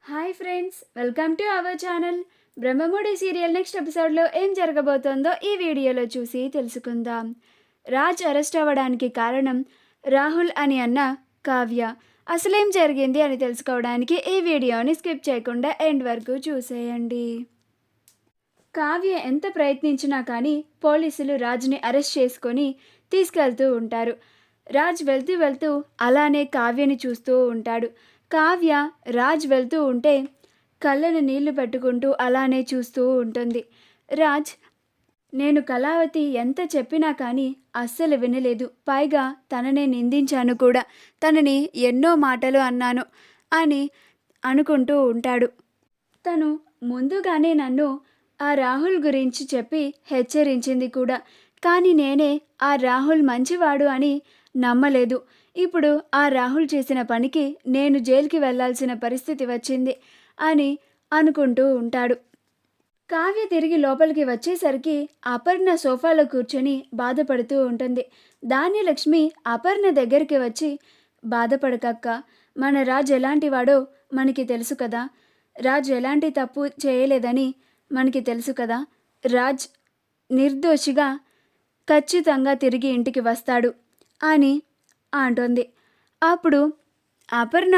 Hi friends, welcome to our channel. Brahmamudi serial next ఎపిసోడ్లో ఏం జరగబోతోందో ఈ వీడియోలో చూసి తెలుసుకుందాం. రాజ్ అరెస్ట్ అవ్వడానికి కారణం రాహుల్ అని అన్న కావ్య. అసలేం జరిగింది అని తెలుసుకోవడానికి ఈ వీడియోని స్కిప్ చేయకుండా ఎండ్ వరకు చూసేయండి. కావ్య ఎంత ప్రయత్నించినా కానీ పోలీసులు రాజ్ని అరెస్ట్ చేసుకొని తీసుకెళ్తూ ఉంటారు. రాజ్ వెళ్తూ వెళ్తూ అలానే కావ్యని చూస్తూ ఉంటాడు. కావ్య రాజ్ వెళ్తూ ఉంటే కళ్ళను నీళ్లు పెట్టుకుంటూ అలానే చూస్తూ ఉంటుంది. రాజ్, నేను కళావతి ఎంత చెప్పినా కానీ అస్సలు వినలేదు. పైగా తననే నిందించాను కూడా. తనని ఎన్నో మాటలు అన్నాను అని అనుకుంటూ ఉంటాడు. తను ముందుగానే నన్ను ఆ రాహుల్ గురించి చెప్పి హెచ్చరించింది కూడా. కానీ నేనే ఆ రాహుల్ మంచివాడు అని నమ్మలేదు. ఇప్పుడు ఆ రాహుల్ చేసిన పనికి నేను జైలుకి వెళ్లాల్సిన పరిస్థితి వచ్చింది అని అనుకుంటూ ఉంటాడు. కావ్య తిరిగి లోపలికి వచ్చేసరికి అపర్ణ సోఫాలో కూర్చొని బాధపడుతూ ఉంటుంది. ధాన్యలక్ష్మి అపర్ణ దగ్గరికి వచ్చి, బాధపడకక్క, మన రాజ్ ఎలాంటివాడో మనకి తెలుసు కదా. రాజ్ ఎలాంటి తప్పు చేయలేదని మనకి తెలుసు కదా. రాజ్ నిర్దోషిగా ఖచ్చితంగా తిరిగి ఇంటికి వస్తాడు అని అంటోంది. అప్పుడు అపర్ణ,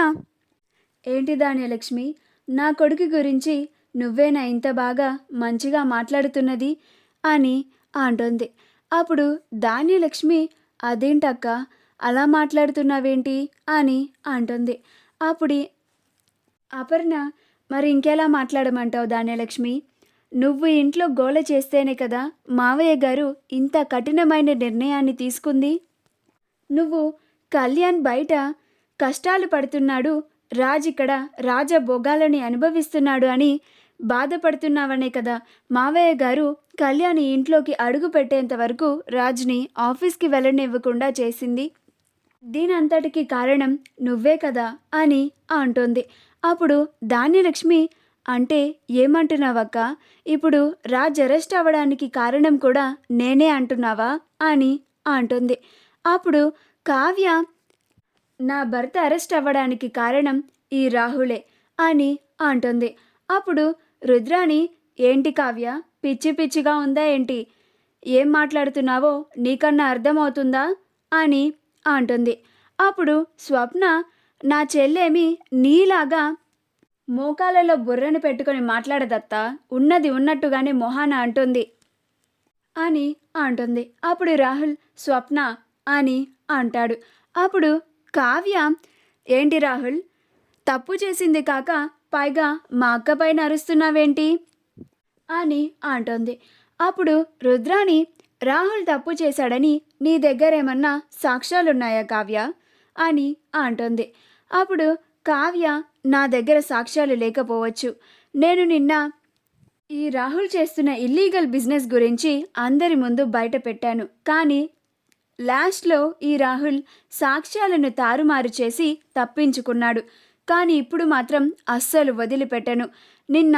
ఏంటి ధాన్యలక్ష్మి, నా కొడుకు గురించి నువ్వేనా ఇంత బాగా మంచిగా మాట్లాడుతున్నది అని అంటోంది. అప్పుడు ధాన్యలక్ష్మి, అదేంటక్క అలా మాట్లాడుతున్నావేంటి అని అంటుంది. అప్పుడు అపర్ణ, మరి ఇంకెలా మాట్లాడమంటావు ధాన్యలక్ష్మి? నువ్వు ఇంట్లో గోల చేస్తేనే కదా మావయ్య గారు ఇంత కఠినమైన నిర్ణయాన్ని తీసుకుంది. నువ్వు కళ్యాణ్ బయట కష్టాలు పడుతున్నాడు, రాజ్ ఇక్కడ రాజభోగాలని అనుభవిస్తున్నాడు అని బాధపడుతున్నావనే కదా మావయ్య గారు కళ్యాణ్ ఇంట్లోకి అడుగు పెట్టేంత వరకు రాజ్ని ఆఫీస్కి వెళ్ళనివ్వకుండా చేసింది. దీనంతటికి కారణం నువ్వే కదా అని అంటుంది. అప్పుడు ధాన్యలక్ష్మి, అంటే ఏమంటున్నావక్క? ఇప్పుడు రాజ్ అరెస్ట్ అవ్వడానికి కారణం కూడా నేనే అంటున్నావా అని అంటుంది. అప్పుడు కావ్య, నా భర్త అరెస్ట్ అవ్వడానికి కారణం ఈ రాహులే అని అంటుంది. అప్పుడు రుద్రాణి, ఏంటి కావ్య, పిచ్చి పిచ్చిగా ఉందా ఏంటి? ఏం మాట్లాడుతున్నావో నీకన్నా అర్థమవుతుందా అని అంటుంది. అప్పుడు స్వప్న, నా చెల్లేమి నీలాగా మోకాలలో బుర్రను పెట్టుకొని మాట్లాడదత్తా, ఉన్నది ఉన్నట్టుగానే మొహాన అంటుంది అని అంటుంది. అప్పుడు రాహుల్, స్వప్న అని అంటాడు. అప్పుడు కావ్య, ఏంటి రాహుల్, తప్పు చేసింది కాక పైగా మా అక్క పైన అరుస్తున్నావేంటి అని అంటుంది. అప్పుడు రుద్రాణి, రాహుల్ తప్పు చేశాడని నీ దగ్గరేమన్నా సాక్ష్యాలున్నాయా కావ్య అని అంటుంది. అప్పుడు కావ్య, నా దగ్గర సాక్ష్యాలు లేకపోవచ్చు. నేను నిన్న ఈ రాహుల్ చేస్తున్న ఇల్లీగల్ బిజినెస్ గురించి అందరి ముందు బయట పెట్టాను. కానీ లాస్ట్లో ఈ రాహుల్ సాక్ష్యాలను తారుమారు చేసి తప్పించుకున్నాడు. కానీ ఇప్పుడు మాత్రం అస్సలు వదిలిపెట్టను. నిన్న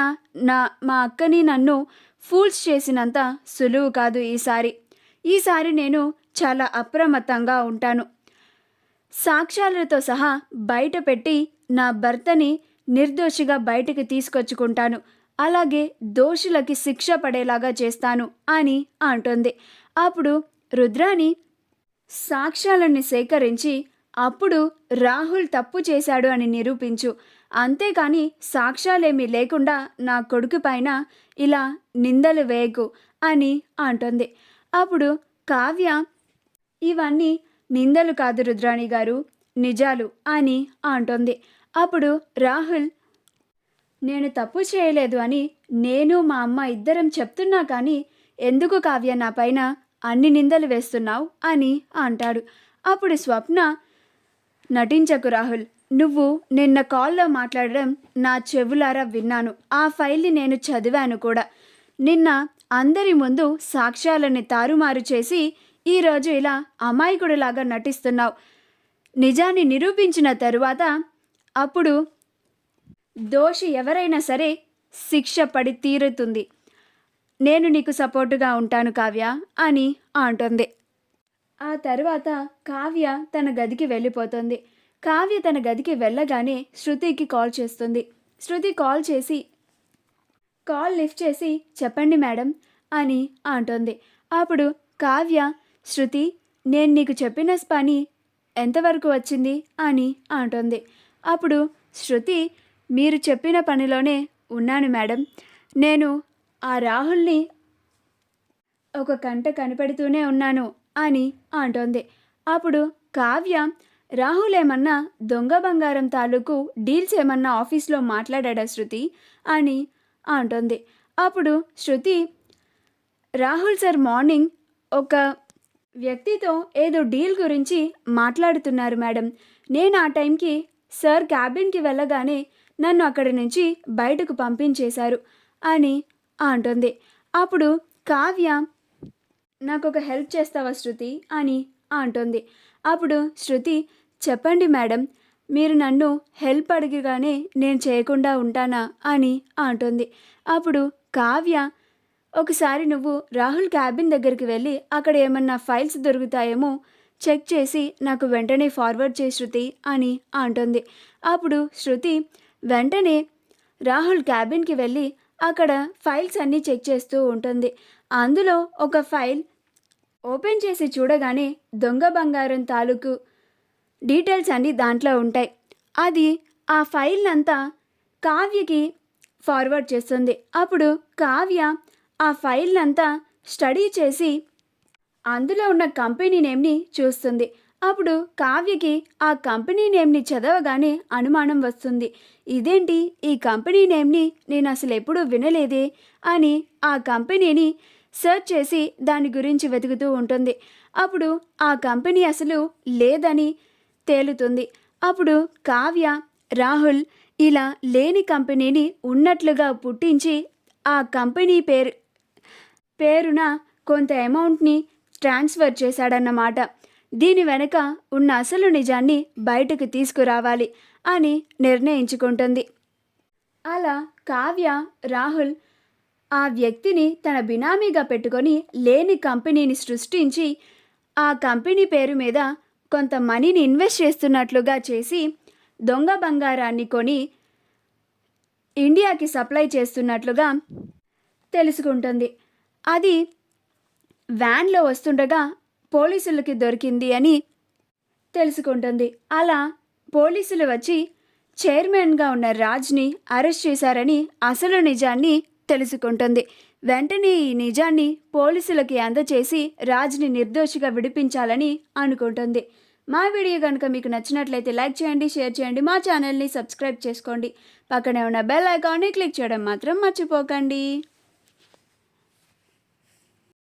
మా అక్కని నన్ను ఫూల్స్ చేసినంత సులువు కాదు ఈసారి నేను చాలా అప్రమత్తంగా ఉంటాను. సాక్ష్యాలతో సహా బయట పెట్టి నా భర్తని నిర్దోషిగా బయటికి తీసుకొచ్చుకుంటాను. అలాగే దోషులకి శిక్ష పడేలాగా చేస్తాను అని అంటుంది. అప్పుడు రుద్రాణి, సాక్ష్యాలను సేకరించి అప్పుడు రాహుల్ తప్పు చేశాడు అని నిరూపించు. అంతేకాని సాక్ష్యాలేమీ లేకుండా నా కొడుకు పైన ఇలా నిందలు వేయకు అని అంటుంది. అప్పుడు కావ్య, ఇవన్నీ నిందలు కాదు రుద్రాణి గారు, నిజాలు అని అంటుంది. అప్పుడు రాహుల్, నేను తప్పు చేయలేదు అని నేను మా అమ్మ ఇద్దరం చెప్తున్నా కానీ ఎందుకు కావ్య నా పైన అన్ని నిందలు వేస్తున్నావు అని అంటాడు. అప్పుడు స్వప్న, నటించకు రాహుల్, నువ్వు నిన్న కాల్లో మాట్లాడడం నా చెవులారా విన్నాను. ఆ ఫైల్ని నేను చదివాను కూడా. నిన్న అందరి ముందు సాక్ష్యాలని తారుమారు చేసి ఈరోజు ఇలా అమాయకుడిలాగా నటిస్తున్నావు. నిజాన్ని నిరూపించిన తరువాత అప్పుడు దోషి ఎవరైనా సరే శిక్ష పడి తీరుతుంది. నేను నీకు సపోర్టుగా ఉంటాను కావ్య అని అంటుంది. ఆ తరువాత కావ్య తన గదికి వెళ్ళిపోతుంది. కావ్య తన గదికి వెళ్ళగానే శృతికి కాల్ చేస్తుంది. శృతి కాల్ లిఫ్ట్ చేసి చెప్పండి మేడం అని అంటుంది. అప్పుడు కావ్య, శృతి నేను నీకు చెప్పిన పని ఎంతవరకు వచ్చింది అని అంటుంది. అప్పుడు శృతి, మీరు చెప్పిన పనిలోనే ఉన్నాను మేడం. నేను ఆ రాహుల్ని ఒక కంట కనిపెడుతూనే ఉన్నాను అని అంటోంది. అప్పుడు కావ్య, రాహుల్ ఏమన్నా దొంగ బంగారం తాలూకు డీల్స్ ఏమన్నా ఆఫీస్లో మాట్లాడా శృతి అని అంటోంది. అప్పుడు శృతి, రాహుల్ సార్ మార్నింగ్ ఒక వ్యక్తితో ఏదో డీల్ గురించి మాట్లాడుతున్నారు మేడం. నేను ఆ టైంకి సార్ క్యాబిన్కి వెళ్ళగానే నన్ను అక్కడి నుంచి బయటకు పంపించేశారు అని అంటుంది. అప్పుడు కావ్య, నాకు ఒక హెల్ప్ చేస్తావా శృతి అని అంటుంది. అప్పుడు శృతి, చెప్పండి మేడం, మీరు నన్ను హెల్ప్ అడిగగానే నేను చేయకుండా ఉంటానా అని అంటుంది. అప్పుడు కావ్య, ఒకసారి నువ్వు రాహుల్ క్యాబిన్ దగ్గరికి వెళ్ళి అక్కడ ఏమన్నా ఫైల్స్ దొరుకుతాయేమో చెక్ చేసి నాకు వెంటనే ఫార్వర్డ్ చేయి శృతి అని అంటుంది. అప్పుడు శృతి వెంటనే రాహుల్ క్యాబిన్కి వెళ్ళి అక్కడ ఫైల్స్ అన్నీ చెక్ చేస్తూ ఉంటుంది. అందులో ఒక ఫైల్ ఓపెన్ చేసి చూడగానే దొంగ బంగారం తాలూకు డీటెయిల్స్ అన్నీ దాంట్లో ఉంటాయి. అది ఆ ఫైల్ అంతా కావ్యకి ఫార్వర్డ్ చేస్తుంది. అప్పుడు కావ్య ఆ ఫైల్ అంతా స్టడీ చేసి అందులో ఉన్న కంపెనీ నేమ్ని చూస్తుంది. అప్పుడు కావ్యకి ఆ కంపెనీ నేమ్ని చదవగానే అనుమానం వస్తుంది. ఇదేంటి, ఈ కంపెనీ నేమ్ని నేను అసలు ఎప్పుడూ వినలేదే అని ఆ కంపెనీని సెర్చ్ చేసి దాని గురించి వెతుకుతూ ఉంటుంది. అప్పుడు ఆ కంపెనీ అసలు లేదని తేలుతుంది. అప్పుడు కావ్య, రాహుల్ ఇలా లేని కంపెనీని ఉన్నట్లుగా పుట్టించి ఆ కంపెనీ పేరున కొంత అమౌంట్ని ట్రాన్స్ఫర్ చేశాడన్నమాట. దీని వెనక ఉన్న అసలు నిజాన్ని బయటకు తీసుకురావాలి అని నిర్ణయించుకుంటుంది. అలా కావ్య, రాహుల్ ఆ వ్యక్తిని తన బినామీగా పెట్టుకొని లేని కంపెనీని సృష్టించి ఆ కంపెనీ పేరు మీద కొంత మనీని ఇన్వెస్ట్ చేస్తున్నట్లుగా చేసి దొంగ బంగారాన్ని కొని ఇండియాకి సప్లై చేస్తున్నట్లుగా తెలుసుకుంటుంది. అది వ్యాన్లో వస్తుండగా పోలీసులకి దొరికింది అని తెలుసుకుంటుంది. అలా పోలీసులు వచ్చి చైర్మన్గా ఉన్న రాజ్ని అరెస్ట్ చేశారని అసలు నిజాన్ని తెలుసుకుంటుంది. వెంటనే ఈ నిజాన్ని పోలీసులకి అందచేసి రాజ్ని నిర్దోషిగా విడిపించాలని అనుకుంటుంది. మా వీడియో కనుక మీకు నచ్చినట్లయితే లైక్ చేయండి, షేర్ చేయండి, మా ఛానల్ని సబ్స్క్రైబ్ చేసుకోండి. పక్కనే ఉన్న బెల్ ఐకాన్ని క్లిక్ చేయడం మాత్రం మర్చిపోకండి.